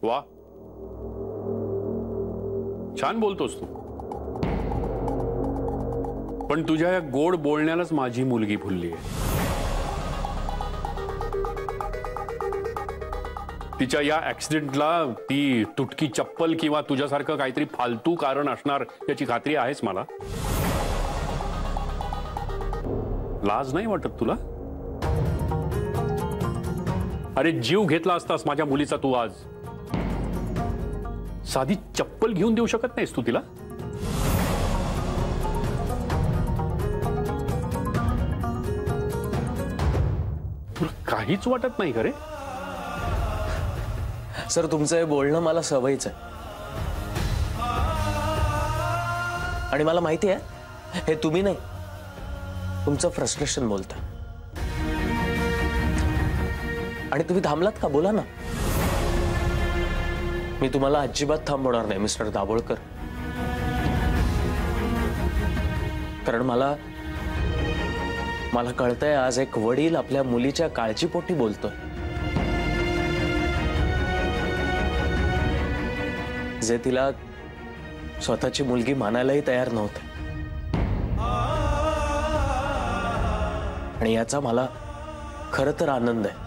वा, छान बोलतोस तू. पण तुझ्या या गोड बोलण्यालाच माझी मुलगी भुलली आहे. तिच्या या ऍक्सिडेंटला ती तुटकी चप्पल किंवा तुझ्यासारखं काहीतरी फालतू कारण असणार याची खात्री आहेच मला. लाज नाही वाटत तुला? अरे जीव घेतला असतास माझ्या मुलीचा तू आज. साधी चप्पल घेऊन देऊ शकत नाहीस तू तिला? तुला काहीच वाटत नाही का रे? सर तुमचं हे बोलणं मला सवयीच आहे आणि मला माहिती आहे हे तुम्ही नाही, तुमचं फ्रस्ट्रेशन बोलतं. आणि तुम्ही थांबलात का? बोला ना. मी तुम्हाला अजिबात थांबवणार नाही मिस्टर दाभोळकर, कारण मला कळतंय आज एक वडील आपल्या मुलीच्या काळजीपोटी बोलतोय. जे तिला स्वतःची मुलगी मानायलाही तयार नव्हते. आणि याचा मला खरं तर आनंद आहे.